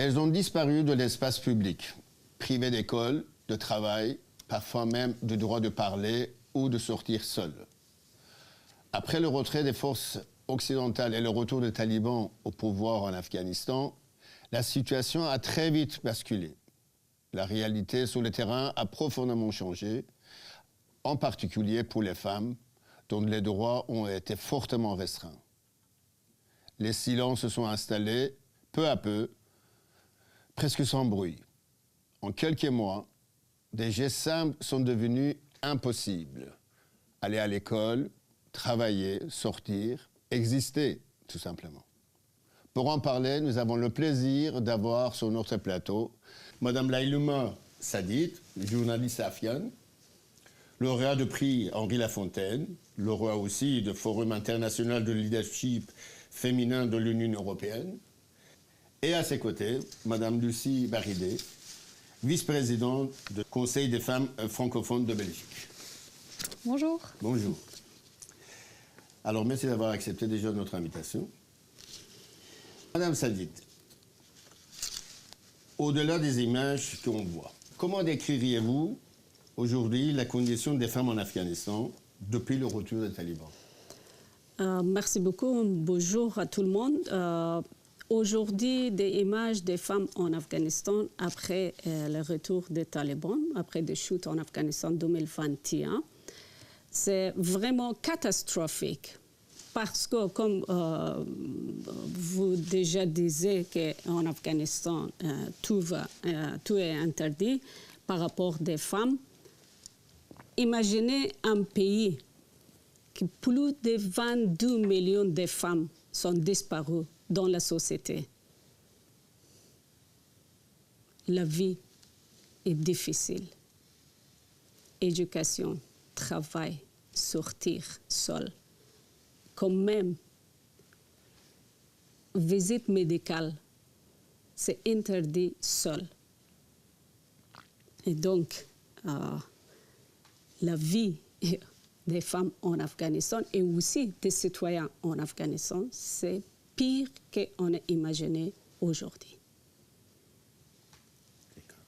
Elles ont disparu de l'espace public, privées d'école, de travail, parfois même du droit de parler ou de sortir seules. Après le retrait des forces occidentales et le retour des talibans au pouvoir en Afghanistan, la situation a très vite basculé. La réalité sur le terrain a profondément changé, en particulier pour les femmes, dont les droits ont été fortement restreints. Les silences se sont installés, peu à peu, presque sans bruit. En quelques mois, des gestes simples sont devenus impossibles. Aller à l'école, travailler, sortir, exister, tout simplement. Pour en parler, nous avons le plaisir d'avoir sur notre plateau Madame Laylouma Sadid, journaliste afghane, lauréat de prix Henri Lafontaine, lauréat aussi du Forum international de leadership féminin de l'Union européenne, et à ses côtés, Madame Lucie Baridé, vice-présidente du Conseil des femmes francophones de Belgique. Bonjour. Bonjour. Alors, merci d'avoir accepté déjà notre invitation. Madame Sadid, au-delà des images qu'on voit, comment décririez-vous aujourd'hui la condition des femmes en Afghanistan depuis le retour des talibans? Merci beaucoup. Bonjour à tout le monde. Aujourd'hui, des images des femmes en Afghanistan après le retour des talibans, après des chutes en Afghanistan 2021, c'est vraiment catastrophique. Parce que, comme vous déjà disiez qu'en Afghanistan, tout est interdit par rapport des femmes, imaginez un pays que plus de 22 millions de femmes sont disparues dans la société. La vie est difficile. Éducation, travail, sortir seul. Quand même, visite médicale, c'est interdit seul. Et donc, la vie des femmes en Afghanistan et aussi des citoyens en Afghanistan, c'est pire qu'on a imaginé aujourd'hui. D'accord.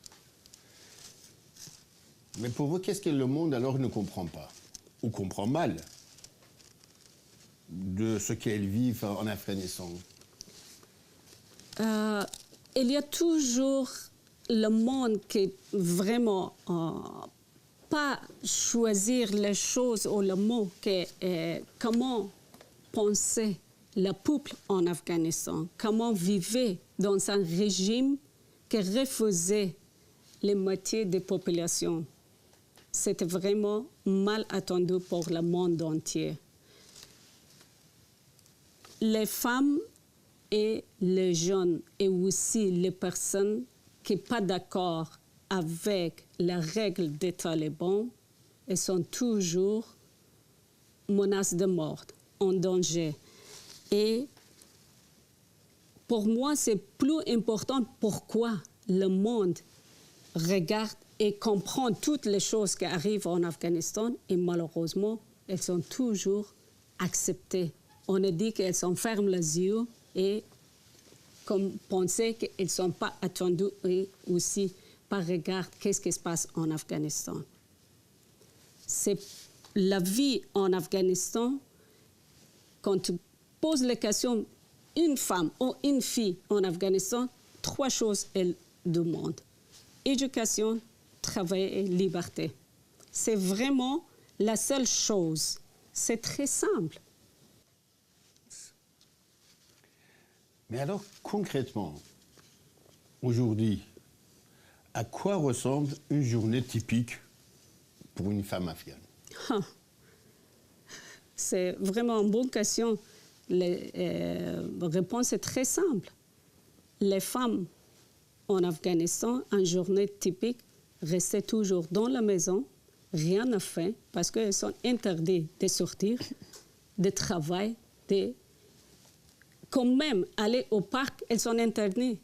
Mais pour vous, qu'est-ce que le monde alors ne comprend pas ou comprend mal de ce qu'elles vivent en Afghanistan? Il y a toujours le monde qui vraiment pas choisir les choses ou le mot que comment penser le peuple en Afghanistan, comment vivre dans un régime qui refusait les moitiés des populations. C'était vraiment mal attendu pour le monde entier. Les femmes et les jeunes et aussi les personnes qui ne sont pas d'accord avec les règles des talibans, elles sont toujours menacées de mort, en danger. Et pour moi, c'est plus important pourquoi le monde regarde et comprend toutes les choses qui arrivent en Afghanistan et malheureusement, elles sont toujours acceptées. On a dit qu'elles ferment les yeux et comme penser qu'elles ne sont pas attendues et aussi par regard qu'est-ce qui se passe en Afghanistan. C'est la vie en Afghanistan, quand tu poses la question une femme ou une fille en Afghanistan, 3 choses elles demandent. Éducation, travail et liberté. C'est vraiment la seule chose. C'est très simple. Mais alors, concrètement, aujourd'hui, à quoi ressemble une journée typique pour une femme afghane? C'est vraiment une bonne question. La réponse est très simple. Les femmes en Afghanistan, en journée typique, restaient toujours dans la maison, rien à faire, parce qu'elles sont interdites de sortir, de travailler, de... Quand même aller au parc, elles sont interdites.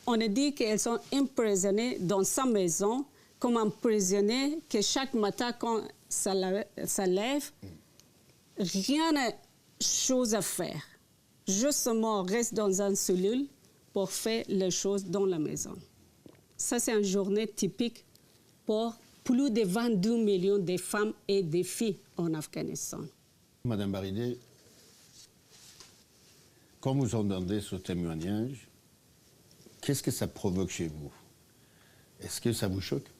On a dit qu'elles sont emprisonnées dans sa maison, comme un prisonnier que chaque matin, quand ça lève, rien n'a chose à faire. Justement, reste dans une cellule pour faire les choses dans la maison. Ça, c'est une journée typique pour plus de 22 millions de femmes et de filles en Afghanistan. Madame Barideh, quand vous entendez ce témoignage, qu'est-ce que ça provoque chez vous? Est-ce que ça vous choque?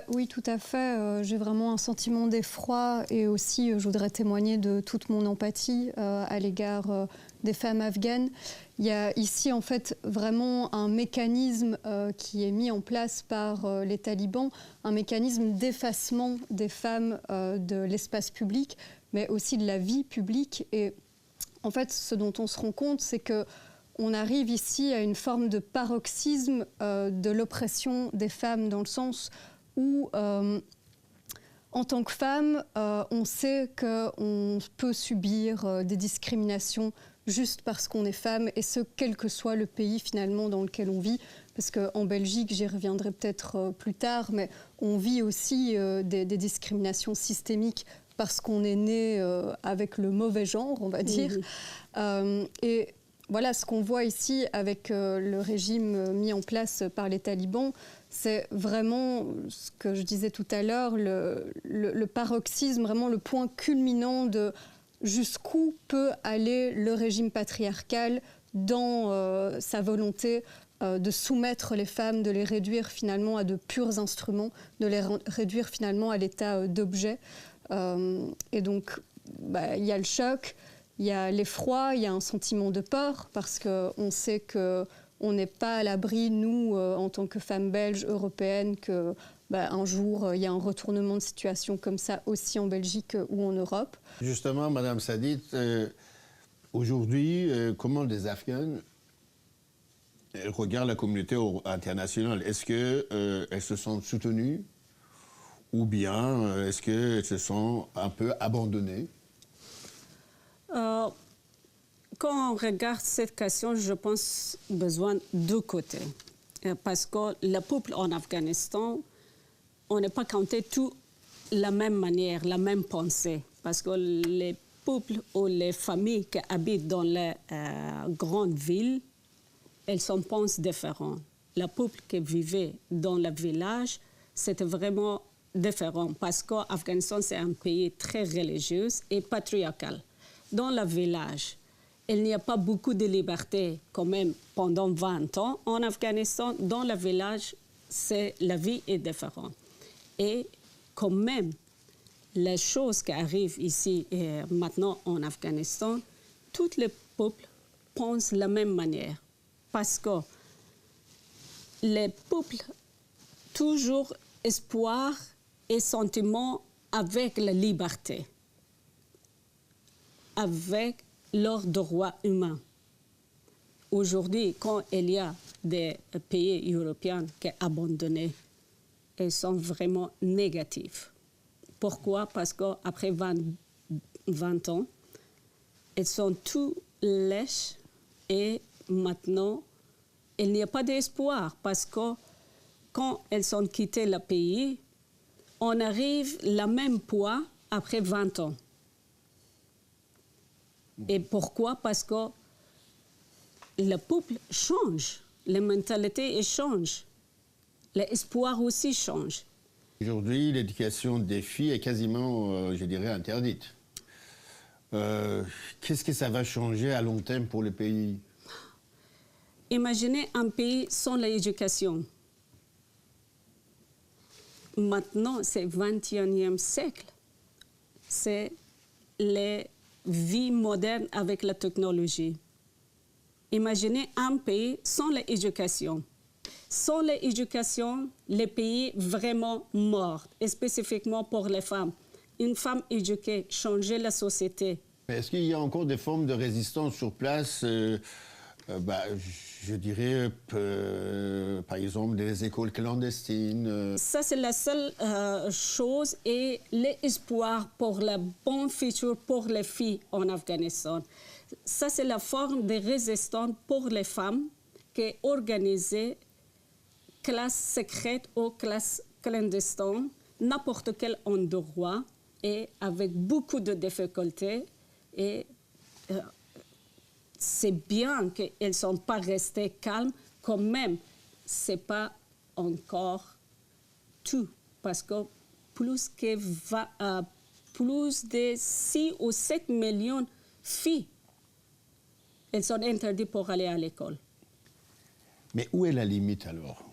Oui, tout à fait. J'ai vraiment un sentiment d'effroi et aussi je voudrais témoigner de toute mon empathie à l'égard des femmes afghanes. Il y a ici en fait vraiment un mécanisme qui est mis en place par les talibans, un mécanisme d'effacement des femmes de l'espace public, mais aussi de la vie publique. Et en fait, ce dont on se rend compte, c'est que on arrive ici à une forme de paroxysme de l'oppression des femmes, dans le sens où, en tant que femme, on sait qu'on peut subir des discriminations juste parce qu'on est femme, et ce, quel que soit le pays finalement dans lequel on vit. Parce qu'en Belgique, j'y reviendrai peut-être plus tard, mais on vit aussi des discriminations systémiques parce qu'on est né avec le mauvais genre, on va dire. Et voilà, ce qu'on voit ici avec le régime mis en place par les talibans, c'est vraiment ce que je disais tout à l'heure, le paroxysme, vraiment le point culminant de jusqu'où peut aller le régime patriarcal dans sa volonté de soumettre les femmes, de les réduire finalement à de purs instruments, de les réduire finalement à l'état d'objet. Et donc, il y a le choc, il y a l'effroi, il y a un sentiment de peur, parce qu'on sait qu'on n'est pas à l'abri, nous, en tant que femmes belges, européennes, qu'un jour, il y a un retournement de situation comme ça aussi en Belgique ou en Europe. Justement, Madame Sadit, aujourd'hui, comment les Afghanes regardent la communauté internationale? Est-ce qu'elles se sentent soutenues ou bien est-ce qu'elles se sentent un peu abandonnées? Quand on regarde cette question, je pense besoin de deux côtés. Parce que le peuple en Afghanistan, on n'est pas compté tout la même manière, la même pensée. Parce que les peuples ou les familles qui habitent dans les grandes villes, elles pensent différents. Le peuple qui vivait dans le village, c'était vraiment différent. Parce qu'Afghanistan, c'est un pays très religieux et patriarcal. Dans le village, il n'y a pas beaucoup de liberté quand même pendant 20 ans. En Afghanistan, dans le village, la vie est différente. Et quand même, les choses qui arrivent ici et maintenant en Afghanistan, tous les peuples pensent de la même manière. Parce que les peuples, toujours espoir et sentiment avec la liberté, avec leurs droits humains. Aujourd'hui, quand il y a des pays européens qui sont abandonnés, ils sont vraiment négatifs. Pourquoi? Parce qu'après 20 ans, ils sont tous lèches et maintenant, il n'y a pas d'espoir parce que quand ils ont quitté le pays, on arrive le même poids après 20 ans. Et pourquoi? Parce que le peuple change, les mentalités change, l'espoir aussi change. Aujourd'hui, l'éducation des filles est quasiment, je dirais, interdite. Qu'est-ce que ça va changer à long terme pour le pays? Imaginez un pays sans l'éducation. Maintenant, c'est le 21e siècle. C'est les vie moderne avec la technologie. Imaginez un pays sans l'éducation. Sans l'éducation, le pays est vraiment mort, et spécifiquement pour les femmes. Une femme éduquée change la société. Mais est-ce qu'il y a encore des formes de résistance sur place je dirais, par exemple, des écoles clandestines. Ça, c'est la seule chose et l'espoir pour le bon futur pour les filles en Afghanistan. Ça, c'est la forme de résistance pour les femmes qui est organisée, classe secrète ou classe clandestine, n'importe quel endroit et avec beaucoup de difficultés. Et c'est bien qu'elles ne sont pas restées calmes, quand même, ce n'est pas encore tout. Parce que plus de 6 ou 7 millions de filles, elles sont interdites pour aller à l'école. Mais où est la limite alors?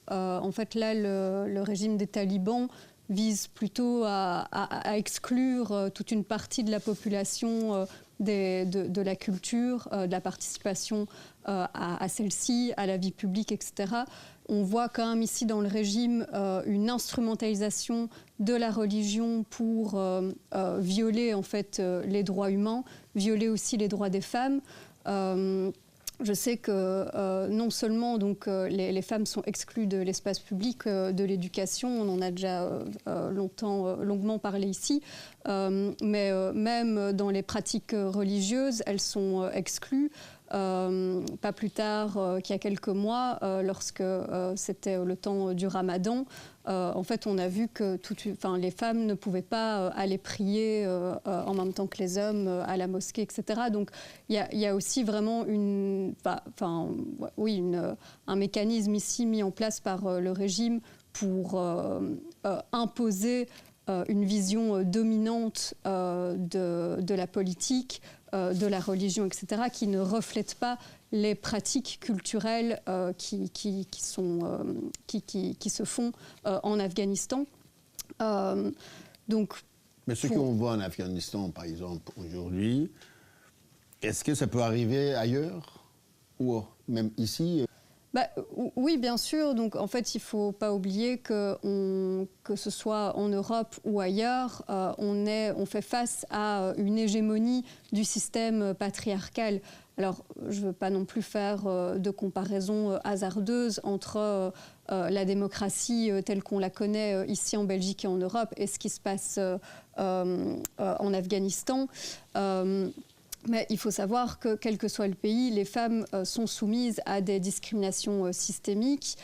En fait, là, le régime des talibans vise plutôt à exclure toute une partie de la population de la culture, de la participation à celle-ci, à la vie publique, etc. On voit quand même ici dans le régime une instrumentalisation de la religion pour violer en fait les droits humains, violer aussi les droits des femmes. Je sais que non seulement donc, les femmes sont exclues de l'espace public, de l'éducation, on en a déjà longuement parlé ici, mais même dans les pratiques religieuses, elles sont exclues. Pas plus tard qu'il y a quelques mois, lorsque c'était le temps du Ramadan, en fait, on a vu que les femmes ne pouvaient pas aller prier en même temps que les hommes à la mosquée, etc. Donc, il y a aussi vraiment un mécanisme ici mis en place par le régime pour imposer une vision dominante de la politique, de la religion, etc., qui ne reflète pas les pratiques culturelles qui se font en Afghanistan. Mais ce qu'on voit en Afghanistan, par exemple, aujourd'hui, est-ce que ça peut arriver ailleurs ou même ici? Oui, bien sûr. Donc, en fait, il ne faut pas oublier que ce soit en Europe ou ailleurs, on fait face à une hégémonie du système patriarcal. Alors, je ne veux pas non plus faire de comparaison hasardeuse entre la démocratie telle qu'on la connaît ici en Belgique et en Europe et ce qui se passe en Afghanistan. Mais il faut savoir que, quel que soit le pays, les femmes sont soumises à des discriminations systémiques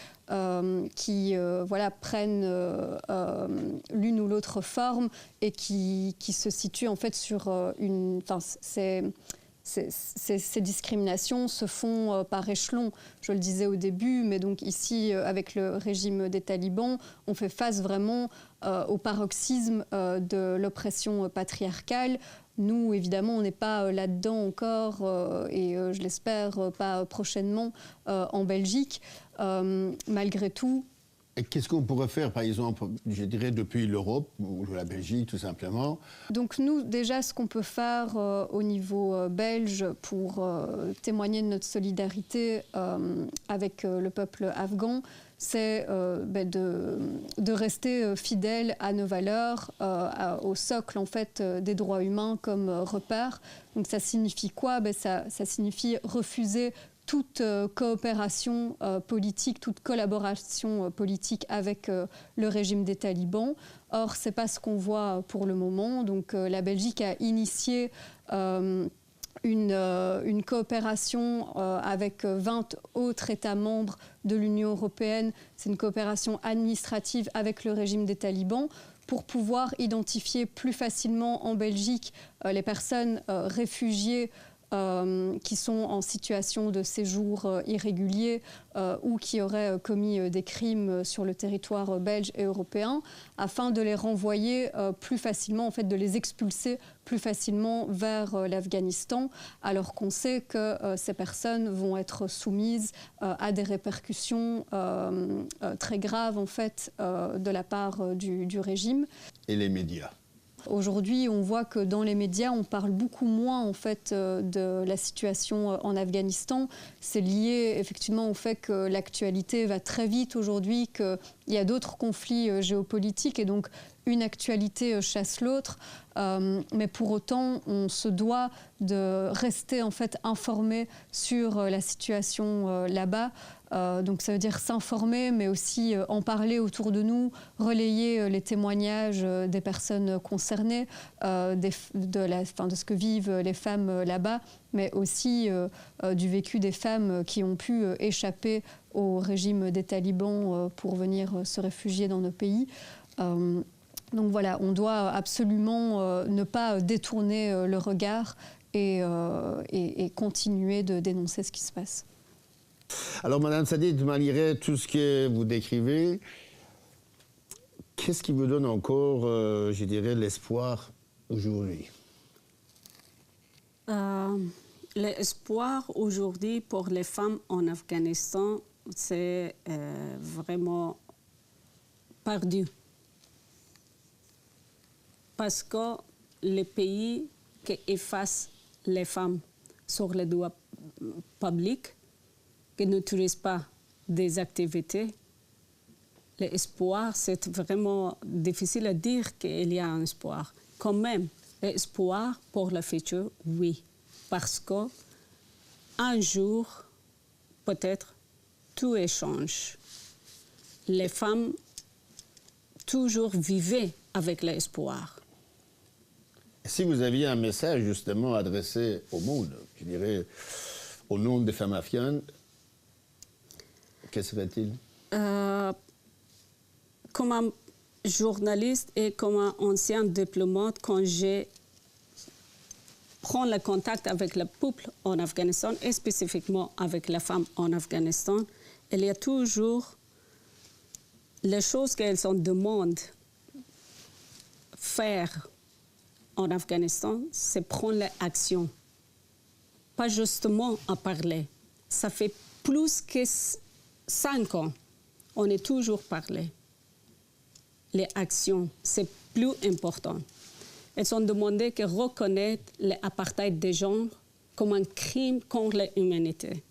qui prennent l'une ou l'autre forme et qui se situent en fait sur ces discriminations se font par échelon. Je le disais au début, mais donc ici, avec le régime des talibans, on fait face vraiment au paroxysme de l'oppression patriarcale. Nous, évidemment, on n'est pas là-dedans encore et je l'espère pas prochainement en Belgique. Malgré tout... Et qu'est-ce qu'on pourrait faire, par exemple, je dirais, depuis l'Europe ou la Belgique, tout simplement? Donc nous, déjà, ce qu'on peut faire au niveau belge pour témoigner de notre solidarité avec le peuple afghan, c'est de rester fidèle à nos valeurs, au socle en fait des droits humains comme repère. Donc ça signifie quoi? Ça signifie refuser toute coopération politique, toute collaboration politique avec le régime des talibans. Or, ce n'est pas ce qu'on voit pour le moment. Donc, la Belgique a initié une coopération avec 20 autres États membres de l'Union européenne. C'est une coopération administrative avec le régime des talibans pour pouvoir identifier plus facilement en Belgique les personnes réfugiées qui sont en situation de séjour irrégulier ou qui auraient commis des crimes sur le territoire belge et européen, afin de les renvoyer plus facilement, en fait, de les expulser plus facilement vers l'Afghanistan, alors qu'on sait que ces personnes vont être soumises à des répercussions très graves, en fait, de la part du régime. Et les médias? Aujourd'hui, on voit que dans les médias, on parle beaucoup moins en fait de la situation en Afghanistan. C'est lié effectivement au fait que l'actualité va très vite aujourd'hui, qu'il y a d'autres conflits géopolitiques et donc une actualité chasse l'autre. Mais pour autant, on se doit de rester en fait informé sur la situation là-bas. Donc ça veut dire s'informer, mais aussi en parler autour de nous, relayer les témoignages des personnes concernées, de ce que vivent les femmes là-bas, mais aussi du vécu des femmes qui ont pu échapper au régime des talibans pour venir se réfugier dans nos pays. Donc voilà, on doit absolument ne pas détourner le regard et continuer de dénoncer ce qui se passe. Alors, Madame Sadid, malgré tout ce que vous décrivez, qu'est-ce qui vous donne encore, je dirais, l'espoir aujourd'hui? L'espoir aujourd'hui pour les femmes en Afghanistan, c'est vraiment perdu. Parce que les pays qui effacent les femmes sur les droits publics, qui n'utilisent pas des activités, l'espoir, c'est vraiment difficile à dire qu'il y a un espoir. Quand même, l'espoir pour le futur, oui. Parce qu'un jour, peut-être, tout échange. Les femmes toujours vivaient avec l'espoir. Si vous aviez un message justement adressé au monde, je dirais au nom des femmes afghanes, qu'est-ce serait-il? Comme un journaliste et comme un ancien diplomate, quand je prends le contact avec le peuple en Afghanistan et spécifiquement avec les femmes en Afghanistan, il y a toujours les choses qu'elles en demandent faire en Afghanistan, c'est prendre l'action. Pas justement à parler. Ça fait plus que 5 ans, on est toujours parlé. Les actions, c'est plus important. Elles ont demandé que reconnaître l'apartheid des genres comme un crime contre l'humanité.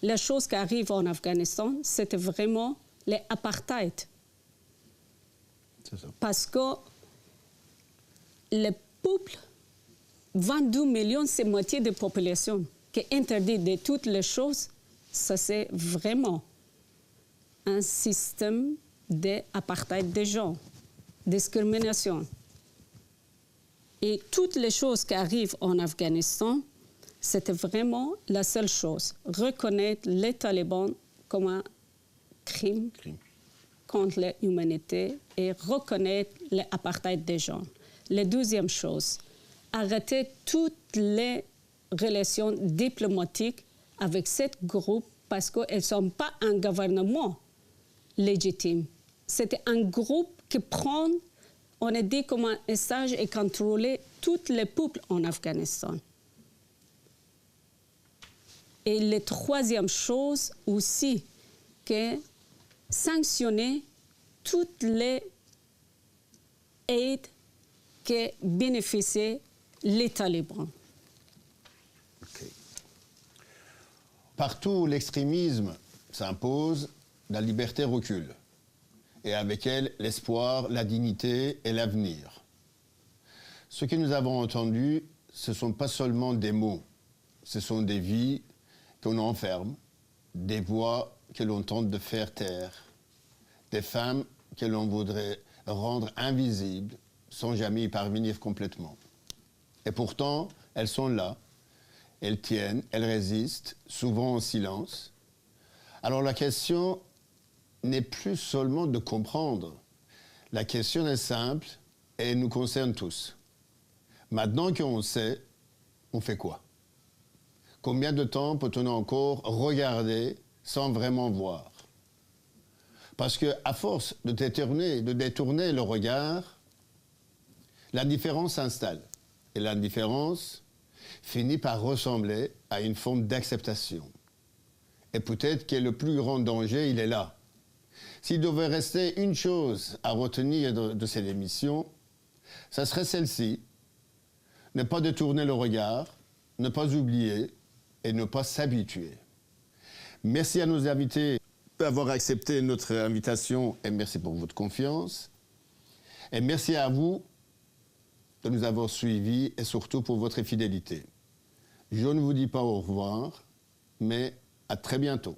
Les choses qui arrivent en Afghanistan, c'était vraiment l'apartheid. C'est ça. Parce que le peuple, 22 millions, c'est moitié de la population, qui interdit de toutes les choses, ça c'est vraiment un système d'apartheid des gens, discrimination. Et toutes les choses qui arrivent en Afghanistan, c'était vraiment la seule chose, reconnaître les talibans comme un crime contre l'humanité et reconnaître l'apartheid des gens. La deuxième chose, arrêter toutes les relations diplomatiques avec ce groupe parce qu'elles ne sont pas un gouvernement légitime. C'était un groupe qui prend, on a dit comme un stage et contrôler tous les peuples en Afghanistan. Et la troisième chose aussi, que sanctionner toutes les aides que bénéficient les talibans. Okay. Partout où l'extrémisme s'impose, la liberté recule. Et avec elle, l'espoir, la dignité et l'avenir. Ce que nous avons entendu, ce ne sont pas seulement des mots, ce sont des vies qu'on enferme, des voix que l'on tente de faire taire, des femmes que l'on voudrait rendre invisibles sans jamais y parvenir complètement. Et pourtant, elles sont là, elles tiennent, elles résistent, souvent en silence. Alors la question n'est plus seulement de comprendre. La question est simple et elle nous concerne tous. Maintenant qu'on sait, on fait quoi? Combien de temps peut-on encore regarder sans vraiment voir? Parce qu'à force de détourner le regard, l'indifférence s'installe. Et l'indifférence finit par ressembler à une forme d'acceptation. Et peut-être que le plus grand danger, il est là. S'il devait rester une chose à retenir de cette émission, ça serait celle-ci. Ne pas détourner le regard, ne pas oublier et ne pas s'habituer. Merci à nos invités d'avoir accepté notre invitation et merci pour votre confiance. Et merci à vous de nous avoir suivis et surtout pour votre fidélité. Je ne vous dis pas au revoir, mais à très bientôt.